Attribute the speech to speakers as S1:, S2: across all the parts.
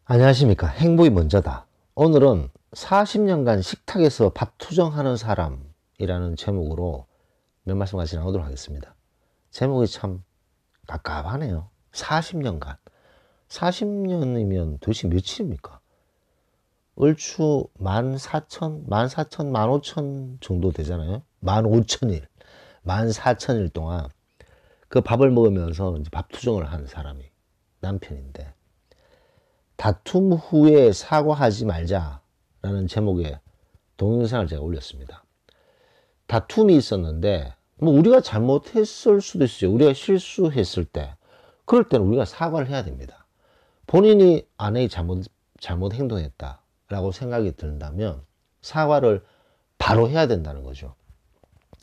S1: 안녕하십니까. 행복이 먼저다. 오늘은 40년간 식탁에서 밥 투정하는 사람이라는 제목으로 몇 말씀 같이 나오도록 하겠습니다. 제목이 참 깝깝하네요. 40년간. 40년이면 도대체 며칠입니까? 얼추 14,000, 14,000, 15,000 정도 되잖아요. 15,000일. 14,000일 동안 그 밥을 먹으면서 이제 밥 투정을 하는 사람이 남편인데, 다툼 후에 사과하지 말자라는 제목의 동영상을 제가 올렸습니다. 다툼이 있었는데 뭐 우리가 잘못했을 수도 있어요. 우리가 실수했을 때, 그럴 때는 우리가 사과를 해야 됩니다. 본인이 아내의 잘못 행동했다라고 생각이 든다면 사과를 바로 해야 된다는 거죠.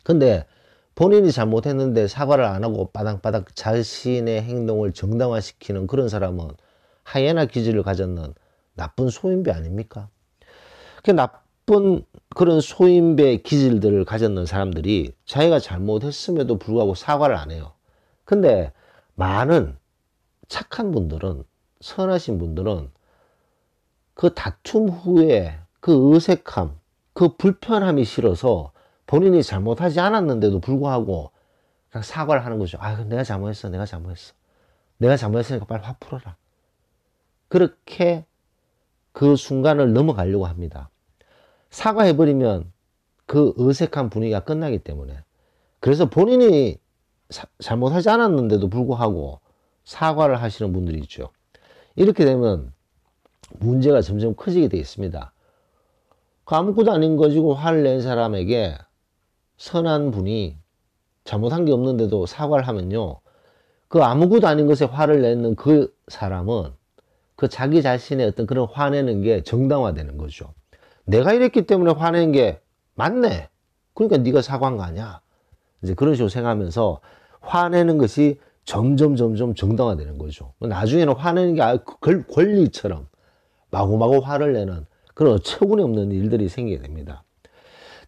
S1: 근데 본인이 잘못했는데 사과를 안 하고 빠닥빠닥 자신의 행동을 정당화시키는 그런 사람은 하이에나 기질을 가졌는 나쁜 소인배 아닙니까? 그 나쁜 그런 소인배 기질들을 가졌는 사람들이 자기가 잘못했음에도 불구하고 사과를 안 해요. 근데 많은 착한 분들은, 선하신 분들은 그 다툼 후에 그 어색함, 그 불편함이 싫어서 본인이 잘못하지 않았는데도 불구하고 그냥 사과를 하는 거죠. 아, 내가 잘못했어. 내가 잘못했어. 내가 잘못했으니까 빨리 화 풀어라. 그렇게 그 순간을 넘어가려고 합니다. 사과해버리면 그 어색한 분위기가 끝나기 때문에. 그래서 본인이 잘못하지 않았는데도 불구하고 사과를 하시는 분들이 있죠. 이렇게 되면 문제가 점점 커지게 되겠습니다. 그 아무것도 아닌 거지고 화를 낸 사람에게 선한 분이 잘못한 게 없는데도 사과를 하면요, 그 아무것도 아닌 것에 화를 내는 그 사람은 그 자기 자신의 어떤 그런 화내는 게 정당화되는 거죠. 내가 이랬기 때문에 화낸 게 맞네. 그러니까 네가 사과한 거 아니야. 이제 그런 식으로 생각하면서 화내는 것이 점점 정당화되는 거죠. 나중에는 화내는 게 권리처럼 마구마구 화를 내는 그런 어처구니 없는 일들이 생기게 됩니다.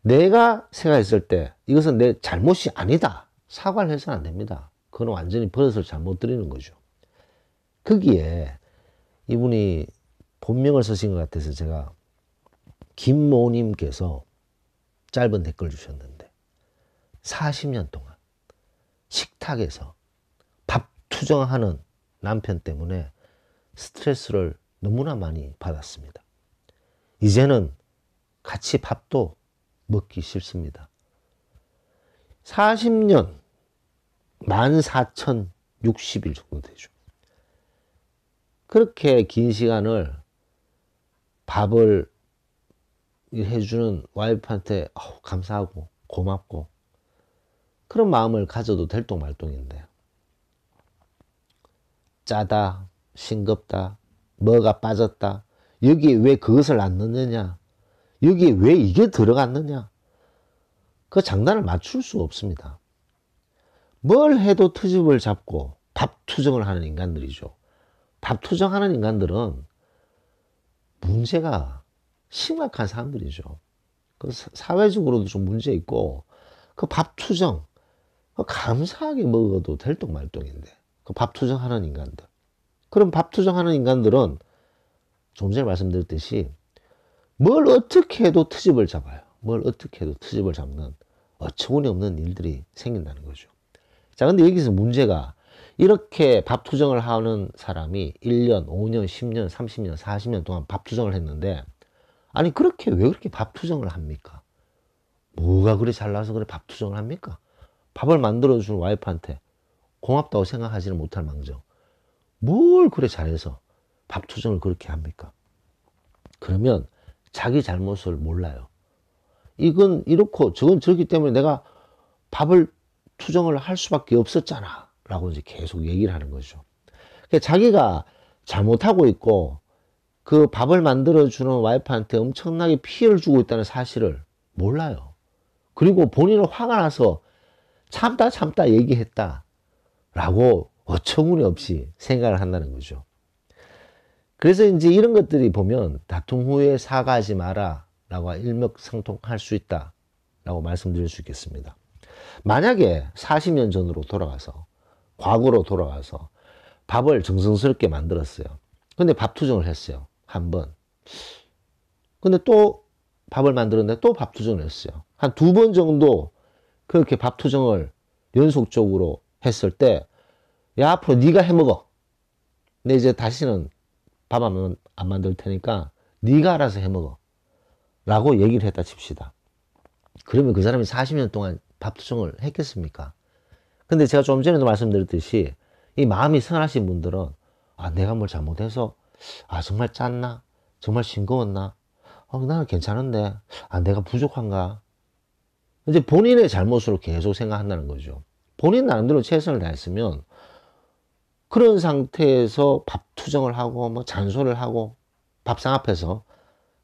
S1: 내가 생각했을 때 이것은 내 잘못이 아니다. 사과를 해서는 안 됩니다. 그건 완전히 버릇을 잘못 들이는 거죠. 거기에 이분이 본명을 쓰신 것 같아서 제가, 김모님께서 짧은 댓글 주셨는데, 40년 동안 식탁에서 밥 투정하는 남편 때문에 스트레스를 너무나 많이 받았습니다. 이제는 같이 밥도 먹기 싫습니다. 40년, 14,060일 정도 되죠. 그렇게 긴 시간을 밥을 해주는 와이프한테 감사하고 고맙고 그런 마음을 가져도 될똥말똥인데, 짜다, 싱겁다, 뭐가 빠졌다, 여기에 왜 그것을 안 넣느냐, 여기에 왜 이게 들어갔느냐, 그 장단을 맞출 수 없습니다. 뭘 해도 트집을 잡고 밥 투정을 하는 인간들이죠. 밥 투정하는 인간들은 문제가 심각한 사람들이죠. 그 사회적으로도 좀 문제 있고, 그 밥 투정, 감사하게 먹어도 될똥말똥인데, 그 밥 투정하는 인간들. 그럼 밥 투정하는 인간들은 좀 전에 말씀드렸듯이 뭘 어떻게 해도 트집을 잡아요. 뭘 어떻게 해도 트집을 잡는 어처구니 없는 일들이 생긴다는 거죠. 자, 근데 여기서 문제가, 이렇게 밥 투정을 하는 사람이 1년, 5년, 10년, 30년, 40년 동안 밥 투정을 했는데, 아니 그렇게 왜 그렇게 밥 투정을 합니까? 뭐가 그래 잘나서 그래 밥 투정을 합니까? 밥을 만들어주는 와이프한테 고맙다고 생각하지는 못할 망정 뭘 그래 잘해서 밥 투정을 그렇게 합니까? 그러면 자기 잘못을 몰라요. 이건 이렇고 저건 저렇기 때문에 내가 밥을 투정을 할 수밖에 없었잖아 라고 이제 계속 얘기를 하는 거죠. 자기가 잘못하고 있고 그 밥을 만들어주는 와이프한테 엄청나게 피해를 주고 있다는 사실을 몰라요. 그리고 본인은 화가 나서 참다 얘기했다 라고 어처구니 없이 생각을 한다는 거죠. 그래서 이제 이런 것들이 보면 다툼 후에 사과하지 마라 라고 일맥상통할 수 있다 라고 말씀드릴 수 있겠습니다. 만약에 40년 전으로 돌아가서, 과거로 돌아가서 밥을 정성스럽게 만들었어요. 근데 밥 투정을 했어요. 한 번. 근데 또 밥을 만들었는데 또 밥 투정을 했어요. 한 2번 정도 그렇게 밥 투정을 연속적으로 했을 때, 야, 앞으로 네가 해먹어. 근데 이제 다시는 밥 안 만들 테니까 네가 알아서 해먹어. 라고 얘기를 했다 칩시다. 그러면 그 사람이 40년 동안 밥 투정을 했겠습니까? 근데 제가 좀 전에도 말씀드렸듯이 이 마음이 선하신 분들은, 아, 내가 뭘 잘못해서, 아, 정말 짰나? 정말 싱거웠나? 나는 괜찮은데, 아, 내가 부족한가? 이제 본인의 잘못으로 계속 생각한다는 거죠. 본인 나름대로 최선을 다했으면 그런 상태에서 밥 투정을 하고 뭐 잔소리를 하고 밥상 앞에서,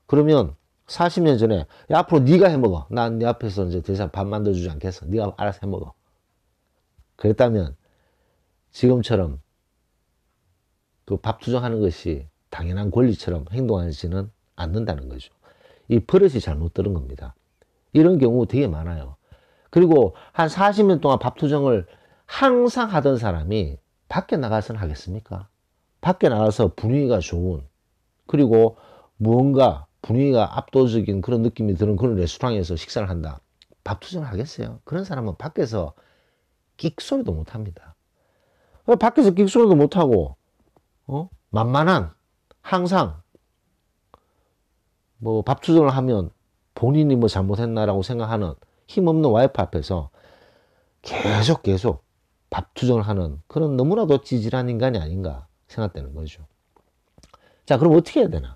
S1: 그러면 40년 전에, 야, 앞으로 네가 해먹어. 난 네 앞에서 이제 더 이상 밥 만들어주지 않겠어. 네가 알아서 해먹어. 그랬다면 지금처럼 그 밥 투정하는 것이 당연한 권리처럼 행동하지는 않는다는 거죠. 이 버릇이 잘못 들은 겁니다. 이런 경우 되게 많아요. 그리고 한 40년 동안 밥 투정을 항상 하던 사람이 밖에 나가서는 하겠습니까? 밖에 나가서 분위기가 좋은, 그리고 무언가 분위기가 압도적인 그런 느낌이 드는 그런 레스토랑에서 식사를 한다. 밥 투정을 하겠어요? 그런 사람은 밖에서 끽소리도 못 합니다. 밖에서 끽소리도 못 하고, 만만한, 항상 뭐 밥 투정을 하면 본인이 뭐 잘못했나라고 생각하는 힘없는 와이프 앞에서 계속 밥 투정을 하는 그런 너무나도 찌질한 인간이 아닌가 생각되는 거죠. 자, 그럼 어떻게 해야 되나?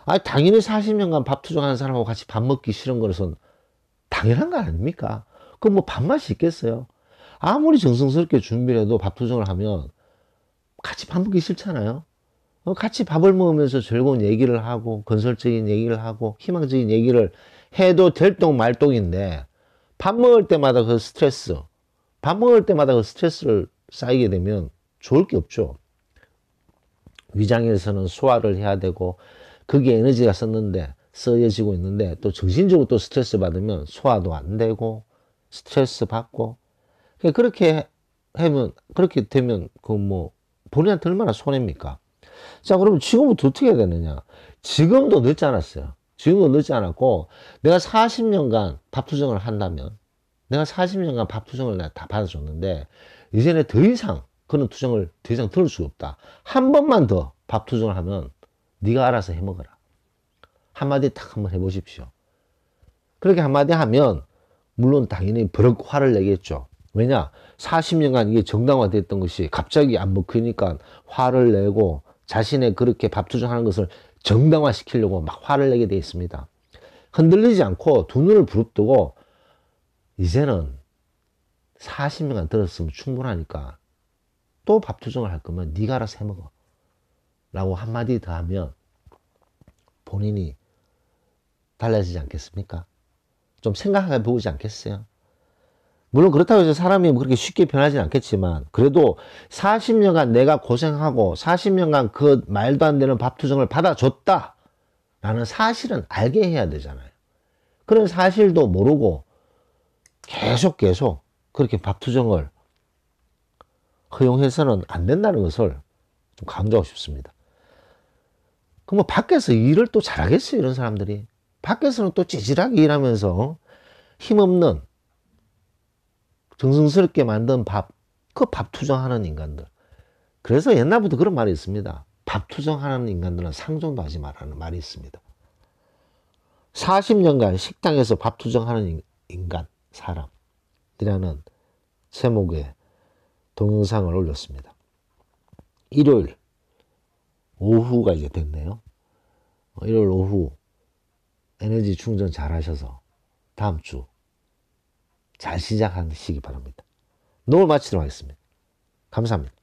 S1: 아, 당연히 40년간 밥 투정하는 사람하고 같이 밥 먹기 싫은 것은 당연한 거 아닙니까? 그럼 뭐 밥맛이 있겠어요? 아무리 정성스럽게 준비를 해도 밥 투정을 하면 같이 밥 먹기 싫잖아요? 같이 밥을 먹으면서 즐거운 얘기를 하고, 건설적인 얘기를 하고, 희망적인 얘기를 해도 될 똥 말똥인데, 밥 먹을 때마다 그 스트레스, 밥 먹을 때마다 그 스트레스를 쌓이게 되면 좋을 게 없죠. 위장에서는 소화를 해야 되고, 거기에 에너지가 쓰여지고 있는데, 또 정신적으로 또 스트레스 받으면 소화도 안 되고, 스트레스 받고, 그렇게 되면, 본인한테 얼마나 손해입니까? 자, 그러면 지금부터 어떻게 해야 되느냐? 지금도 늦지 않았어요. 지금도 늦지 않았고, 내가 40년간 밥 투정을 한다면, 내가 40년간 밥 투정을 내가 다 받아줬는데, 이제는 더 이상 그런 투정을 더 이상 들을 수가 없다. 한 번만 더 밥 투정을 하면 네가 알아서 해먹어라. 한마디 딱 한번 해보십시오. 그렇게 한마디 하면 물론 당연히 버럭 화를 내겠죠. 왜냐? 40년간 이게 정당화됐던 것이 갑자기 안 먹히니까 화를 내고, 자신의 그렇게 밥 투정하는 것을 정당화시키려고 막 화를 내게 돼 있습니다. 흔들리지 않고 두 눈을 부릅뜨고, 이제는 40년간 들었으면 충분하니까 또 밥 투정을 할 거면 네가 알아서 해먹어 라고 한마디 더 하면 본인이 달라지지 않겠습니까? 좀 생각해 보지 않겠어요? 물론 그렇다고 해서 사람이 그렇게 쉽게 변하지는 않겠지만, 그래도 40년간 내가 고생하고 40년간 그 말도 안 되는 밥 투정을 받아줬다 라는 사실은 알게 해야 되잖아요. 그런 사실도 모르고 계속 그렇게 밥 투정을 허용해서는 안 된다는 것을 좀 강조하고 싶습니다. 그럼 뭐 밖에서 일을 또 잘하겠어요, 이런 사람들이? 밖에서는 또 찌질하게 일하면서 힘없는, 정성스럽게 만든 그 밥 투정하는 인간들. 그래서 옛날부터 그런 말이 있습니다. 밥 투정하는 인간들은 상종도 하지 말라는 말이 있습니다. 40년간 식당에서 밥 투정하는 인간, 사람이라는 제목의 동영상을 올렸습니다. 일요일 오후가 이제 됐네요. 일요일 오후 에너지 충전 잘 하셔서 다음 주 잘 시작하시기 바랍니다. 오늘 마치도록 하겠습니다. 감사합니다.